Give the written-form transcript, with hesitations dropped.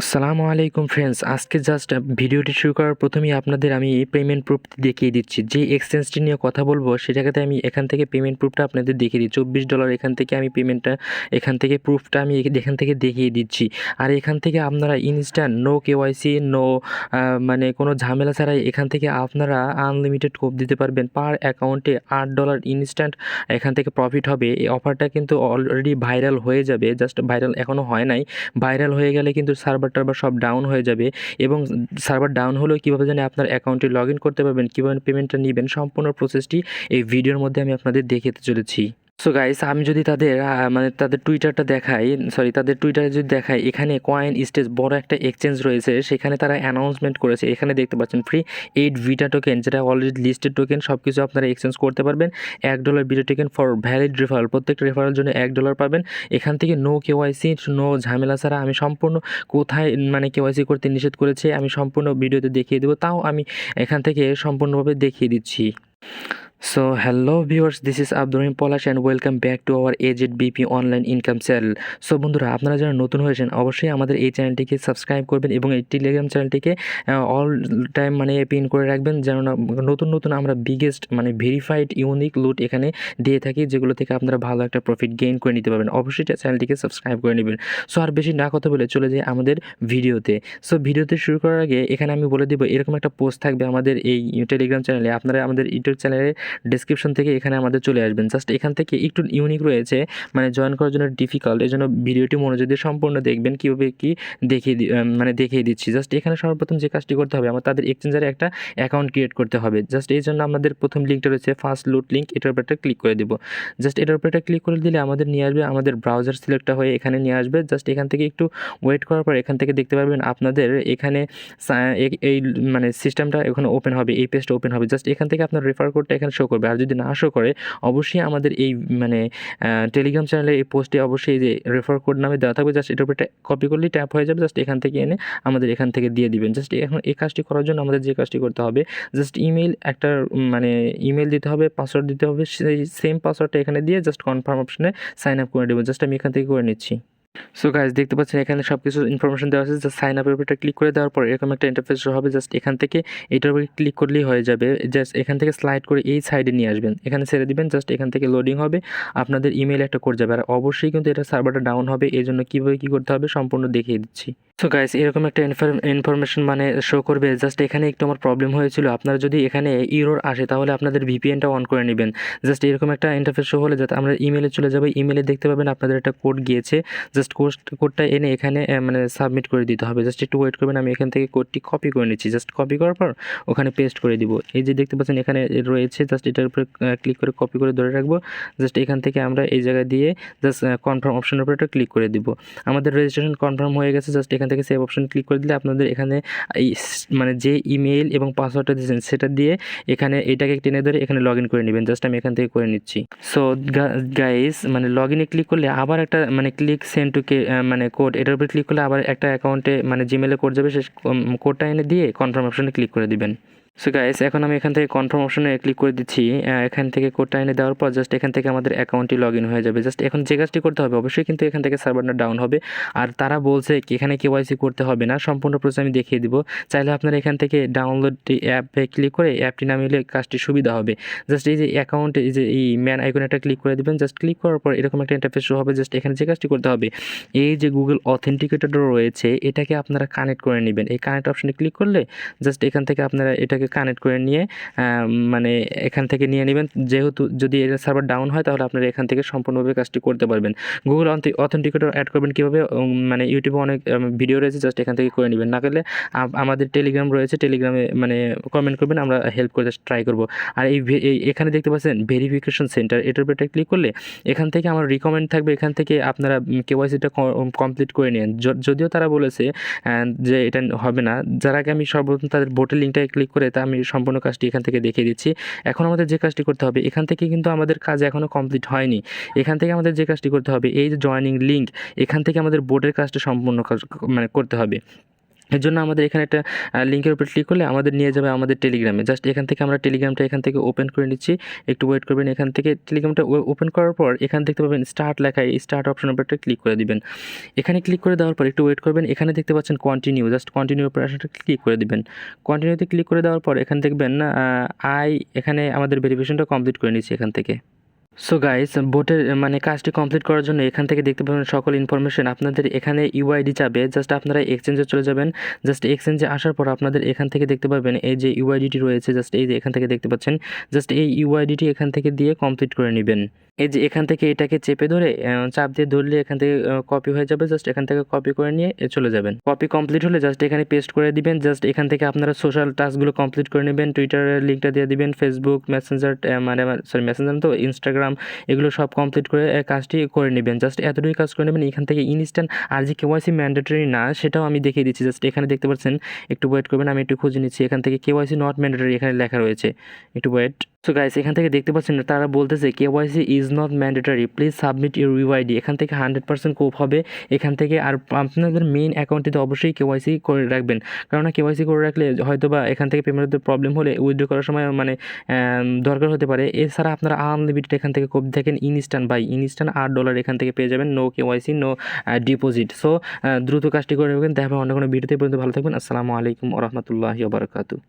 আসসালামু আলাইকুম ফ্রেন্ডস, আজকে জাস্ট ভিডিওটি শুরু করার প্রথমেই আপনাদের আমি পেমেন্ট প্রুফটি দেখিয়ে দিচ্ছি। যে এক্সচেঞ্জটি নিয়ে কথা বলবো সেটাতে আমি এখান থেকে পেমেন্ট প্রুফটা আপনাদের দেখিয়ে দিই। $24 এখান থেকে আমি পেমেন্টটা এখান থেকে প্রুফটা আমি এখান থেকে দেখিয়ে দিচ্ছি। আর এখান থেকে আপনারা ইনস্ট্যান্ট নো কেওয়াইসি নো মানে কোনো ঝামেলা ছাড়াই এখান থেকে আপনারা আনলিমিটেড কোপ দিতে পারবেন। পার অ্যাকাউন্টে $8 ইনস্ট্যান্ট এখান থেকে প্রফিট হবে। এই অফারটা কিন্তু অলরেডি ভাইরাল হয়ে যাবে, জাস্ট ভাইরাল এখনও হয় নাই। ভাইরাল হয়ে গেলে কিন্তু সার্ভার টার্ভার সব ডাউন হয়ে যাবে, এবং সার্ভার ডাউন হলেও কীভাবে জানি আপনার অ্যাকাউন্টে লগ ইন করতে পারবেন, কীভাবে পেমেন্টটা নেবেন, সম্পূর্ণ প্রসেসটি এই ভিডিওর মধ্যে আমি আপনাদের দেখাতে চলেছি। সো গাইস, আমি যদি তাদের তাদের টুইটারটা দেখাই, তাদের টুইটারে যদি দেখাই, এখানে কয়েন স্টেজ বড় একটা এক্সচেঞ্জ রয়েছে, সেখানে তারা অ্যানাউন্সমেন্ট করেছে। এখানে দেখতে পাচ্ছেন ফ্রি 8 ভিটা টোকেন, যেটা অলরেডি লিস্টেড টোকেন, সব কিছু আপনারা এক্সচেঞ্জ করতে পারবেন। $1 ভিটা টোকেন ফর ভ্যালিড রেফারেল, প্রত্যেকটা রেফারেল জন্য $1 পাবেন। এখান থেকে নো কেওয়াইসি নো ঝামেলা ছাড়া আমি সম্পূর্ণ কোথায় কেওয়াইসি করতে নিষেধ করেছে আমি সম্পূর্ণ ভিডিওতে দেখিয়ে দেবো, তাও আমি এখান থেকে সম্পূর্ণভাবে দেখিয়ে দিচ্ছি। So hello viewers, this is Abdur Rahim Polash and welcome back to our AZBP Online Income Channel. So বন্ধুরা, আপনারা যারা নতুন হয়েছেন অবশ্যই আমাদের এই চ্যানেলটিকে সাবস্ক্রাইব করবেন এবং এই টেলিগ্রাম চ্যানেলটিকে অল টাইম পিন করে রাখবেন, যেন নতুন নতুন আমরা বিগেস্ট ভেরিফাইড ইউনিক লুট এখানে দিয়ে থাকি, যেগুলো থেকে আপনারা ভালো একটা প্রফিট গেইন করে নিতে পারবেন। অবশ্যই চ্যানেলটিকে সাবস্ক্রাইব করে নেবেন। সো আর বেশি না কথা বলে চলে যাই আমাদের ভিডিওতে। সো ভিডিওতে শুরু করার আগে এখানে আমি বলে দেবো, এরকম একটা পোস্ট থাকবে আমাদের এই টেলিগ্রাম চ্যানেলে। আপনারা আমাদের ইউটিউব চ্যানেলে ডেসক্রিপশন থেকে এখানে আমাদের চলে আসবেন। জাস্ট এখান থেকে একটু ইউনিক রয়েছে, জয়েন করার জন্য ডিফিকাল্ট, এই জন্য ভিডিওটি মনোযোগ দিয়ে সম্পূর্ণ দেখবেন, কীভাবে কী দেখিয়ে দিচ্ছি। জাস্ট এখানে সর্বপ্রথম যে কাজটি করতে হবে, আমার তাদের এক্সচেঞ্জারে একটা অ্যাকাউন্ট ক্রিয়েট করতে হবে। জাস্ট এই জন্য আমাদের প্রথম লিঙ্কটা রয়েছে ফার্স্ট লুট লিঙ্ক, এটার উপর একটা ক্লিক করে দেবো। জাস্ট এটার উপর একটা ক্লিক করে দিলে আমাদের নিয়ে আসবে, আমাদের ব্রাউজার সিলেক্টটা হয়ে এখানে নিয়ে আসবে। জাস্ট এখান থেকে একটু ওয়েট করার পর এখান থেকে দেখতে পারবেন আপনাদের এখানে এই সিস্টেমটা এখানে ওপেন হবে, এই পেজটা ওপেন হবে। জাস্ট এখান থেকে আপনার রেফার কোডটা এখানে শো করবে, আর যদি না শো করে অবশ্যই আমাদের এই টেলিগ্রাম চ্যানেলে এই পোস্টে অবশ্যই যে রেফার কোড নামে দেওয়া থাকবে, জাস্ট এটার উপরে কপি করলেই ট্যাপ হয়ে যাবে। জাস্ট এখান থেকে এনে আমাদের এখান থেকে দিয়ে দিবেন। জাস্ট এখন এই কাজটি করার জন্য আমাদের যে কাজটি করতে হবে, জাস্ট ইমেল দিতে হবে, পাসওয়ার্ড দিতে হবে, সেই সেম পাসওয়ার্ডটা এখানে দিয়ে জাস্ট কনফার্ম অপশনে সাইন আপ করে দেবেন। জাস্ট আমি এখান থেকে করে নিচ্ছি। সো গাইস, দেখতে পাচ্ছেন এখানে সব কিছু ইনফরমেশন দেওয়া আছে। জাস্ট সাইন আপের উপরটা ক্লিক করে দেওয়ার পর এরকম একটা ইন্টারফেস হবে। জাস্ট এখান থেকে এটার উপরে ক্লিক করলেই হয়ে যাবে। জাস্ট এখান থেকে স্লাইড করে এই সাইডে নিয়ে আসবেন, এখানে ছেড়ে দিবেন। জাস্ট এখান থেকে লোডিং হবে, আপনাদের ইমেল একটা কোড যাবে। আর অবশ্যই কিন্তু এটা সার্ভারটা ডাউন হবে, এই জন্য কীভাবে কী করতে হবে সম্পূর্ণ দেখিয়ে দিচ্ছি। সো গাইস, এরকম একটা ইনফরমেশন শো করবে। জাস্ট এখানে একটু আমার প্রবলেম হয়েছিল, আপনারা যদি এখানে ইরর আসে তাহলে আপনাদের ভিপিএনটা অন করে নেবেন। জাস্ট এরকম একটা ইন্টারফেস শো হলে যাতে আমরা ইমেলে চলে যাবো, ইমেলে দেখতে পাবেন আপনাদের একটা কোড গিয়েছে। জাস্ট কোডটা এনে এখানে সাবমিট করে দিতে হবে। জাস্ট একটু ওয়েট করবেন, আমি এখান থেকে কোডটি কপি করে নিচ্ছি। জাস্ট কপি করার পর ওখানে পেস্ট করে দিব। এই যে দেখতে পাচ্ছেন এখানে রয়েছে, জাস্ট এটার উপরে ক্লিক করে কপি করে ধরে রাখবো। জাস্ট এখান থেকে আমরা এই জায়গায় দিয়ে জাস্ট কনফার্ম অপশনের উপরে একটা ক্লিক করে দিব। আমাদের রেজিস্ট্রেশন কনফার্ম হয়ে গেছে। জাস্ট এখান থেকে সেভ অপশন ক্লিক করে দিলে আপনাদের এখানে এই যে ইমেল এবং পাসওয়ার্ডটা দিয়েছেন সেটা দিয়ে এখানে এটাকে টেনে ধরে এখানে লগ ইন করে নেবেন। জাস্ট আমি এখান থেকে করে নিচ্ছি। সো গাইস, লগ ইনে ক্লিক করলে আবার একটা ক্লিক সেন্ড টু কোড, এটার উপরে ক্লিক করলে আবার একটা অ্যাকাউন্টে জিমেলে কোড যাবে, সেই কোডটা এনে দিয়ে কনফার্ম অপশনে ক্লিক করে দিবেন। সো গাইস, এখন আমি এখান থেকে কনফার্ম অপশনে ক্লিক করে দিচ্ছি। এখান থেকে কোডটা এনে দেওয়ার পর জাস্ট এখান থেকে আমাদের অ্যাকাউন্টটি লগ ইন হয়ে যাবে। জাস্ট এখন যে কাজটি করতে হবে, অবশ্যই কিন্তু এখান থেকে সার্ভারটা ডাউন হবে, আর তারা বলছে কি এখানে কেওয়াইসি করতে হবে না, সম্পূর্ণ প্রসেস আমি দেখিয়ে দিব। চাইলে আপনারা এখান থেকে ডাউনলোড অ্যাপে ক্লিক করে অ্যাপটি নামিয়ে কাজটি সুবিধা হবে। জাস্ট এই যে অ্যাকাউন্টে এই যে এই ম্যান আইকনে একটা ক্লিক করে দেবেন। জাস্ট ক্লিক করার পর এরকম একটা ইন্টারফেস শো হবে। জাস্ট এখানে যে কাজটি করতে হবে, এই যে গুগল অথেন্টিকেটর রয়েছে এটাকে আপনারা কানেক্ট করে নেবেন। এই কানেক্ট অপশনে ক্লিক করলে জাস্ট এখান থেকে আপনারা এটাকে কানেক্ট করে নিয়ে এখান থেকে নিয়ে নেবেন। যেহেতু যদি এর সার্ভার ডাউন হয় তাহলে আপনারা এখান থেকে সম্পূর্ণভাবে কাজটি করতে পারবেন। গুগল অথেন্টিকেটর অ্যাড করবেন কীভাবে, ইউটিউবে অনেক ভিডিও রয়েছে, জাস্ট এখান থেকে করে নেবেন। না করলে আমাদের টেলিগ্রাম রয়েছে, টেলিগ্রামে কমেন্ট করবেন, আমরা হেল্প করতে ট্রাই করব। আর এখানে দেখতে পাচ্ছেন ভেরিফিকেশন সেন্টার, এটার উপরে ক্লিক করলে এখান থেকে আমার রিকমেন্ড থাকবে, এখান থেকে আপনারা কেওয়াইসিটা কমপ্লিট করে নিন। যদিও তারা বলেছে যে এটা হবে না, যার আগে আমি সর্বপ্রথম তাদের ভোটের লিঙ্কটায় ক্লিক করে তা আমি সম্পূর্ণ কাজটি এখান থেকে দেখিয়ে দিচ্ছি। এখন আমাদের যে কাজটি করতে হবে, এখান থেকে কিন্তু আমাদের কাজ এখনও কমপ্লিট হয়নি। এখান থেকে আমাদের যে কাজটি করতে হবে, এই যে জয়েনিং লিঙ্ক, এখান থেকে আমাদের বোর্ডের কাজটা সম্পূর্ণ করতে হবে। এর জন্য আমাদের এখানে একটা লিঙ্কের উপর ক্লিক করলে আমাদের নিয়ে যাবে আমাদের টেলিগ্রামে। জাস্ট এখান থেকে আমরা টেলিগ্রামটা এখান থেকে ওপেন করে নিচ্ছি। একটু ওয়েট করবেন। এখান থেকে টেলিগ্রামটা ওপেন করার পর এখানে দেখতে পাবেন স্টার্ট লেখা, এই স্টার্ট অপশনের উপর একটা ক্লিক করে দিবেন। এখানে ক্লিক করে দেওয়ার পর একটু ওয়েট করবেন। এখানে দেখতে পাচ্ছেন কন্টিনিউ, জাস্ট কন্টিনিউর উপর একটা ক্লিক করে দিবেন। কন্টিনিউতে ক্লিক করে দেওয়ার পর এখানে দেখবেন এখানে আমাদের ভেরিফিকেশনটা কমপ্লিট করে নিচ্ছি এখান থেকে। সো গাইস, বোটের কাজটি কমপ্লিট করার জন্য এখান থেকে দেখতে পাবেন সকল ইনফরমেশন। আপনাদের এখানে ইউআইডি চাবে, জাস্ট আপনারা এক্সচেঞ্জে চলে যাবেন। জাস্ট এক্সচেঞ্জে আসার পর আপনাদের এখান থেকে দেখতে পাবেন এই যে ইউআইডিটি রয়েছে, জাস্ট এই যে এখান থেকে দেখতে পাচ্ছেন, জাস্ট এই ইউআইডিটি এখান থেকে দিয়ে কমপ্লিট করে নেবেন। এই যে এখান থেকে এটাকে চেপে ধরে চাপ দিয়ে ধরলে এখান থেকে কপি হয়ে যাবে। জাস্ট এখান থেকে কপি করে নিয়ে চলে যাবেন। কপি কমপ্লিট হলে জাস্ট এখানে পেস্ট করে দিবেন। জাস্ট এখান থেকে আপনারা সোশ্যাল টাস্কগুলো কমপ্লিট করে নেবেন। টুইটারের লিঙ্কটা দিয়ে দিবেন, ফেসবুক মেসেঞ্জার মেসেঞ্জার তো ইনস্টাগ্রাম, এগুলো সব কমপ্লিট করে কাজটি করে নেবেন। জাস্ট এতটুকুই কাজ করে নেবেন। এখান থেকে ইনস্ট্যান্ট আর যে কেওয়াইসি ম্যান্ডেটরি না সেটাও আমি দেখিয়ে দিচ্ছি। জাস্ট এখানে দেখতে পাচ্ছেন, একটু ওয়েট করবেন, আমি একটু খুঁজে নিচ্ছি। এখান থেকে কেওয়াইসি নট ম্যান্ডেটরি এখানে লেখা রয়েছে, একটু ওয়েট। সো গাইস, এখান থেকে দেখতে পাচ্ছেন তারা বলতেছে KYC is not mandatory, please submit your UID. এখান থেকে 100% কোপ হবে এখান থেকে। আর আপনাদের মেইন অ্যাকাউন্টটিতে অবশ্যই কেওয়াইসি করে রাখবেন, কারণ কেওয়াইসি করে রাখলে হয়তো বা এখান থেকে পেমেন্টের প্রবলেম হলে উইথড্র করার সময় দরকার হতে পারে। এছাড়া আপনারা আনলিমিটেড এখান থেকে কোপ দেখেন ইনস্ট্যান্ট $8 এখান থেকে পেয়ে যাবেন, no KYC no deposit. So দ্রুত কাজটি করে রাখবেন। দেখা হবে অন্য কোনো ভিডিওতে। পর্যন্ত ভালো থাকবেন। আসসালামু আলাইকুম ওয়া রাহমাতুল্লাহি ওয়া বারাকাতুহু।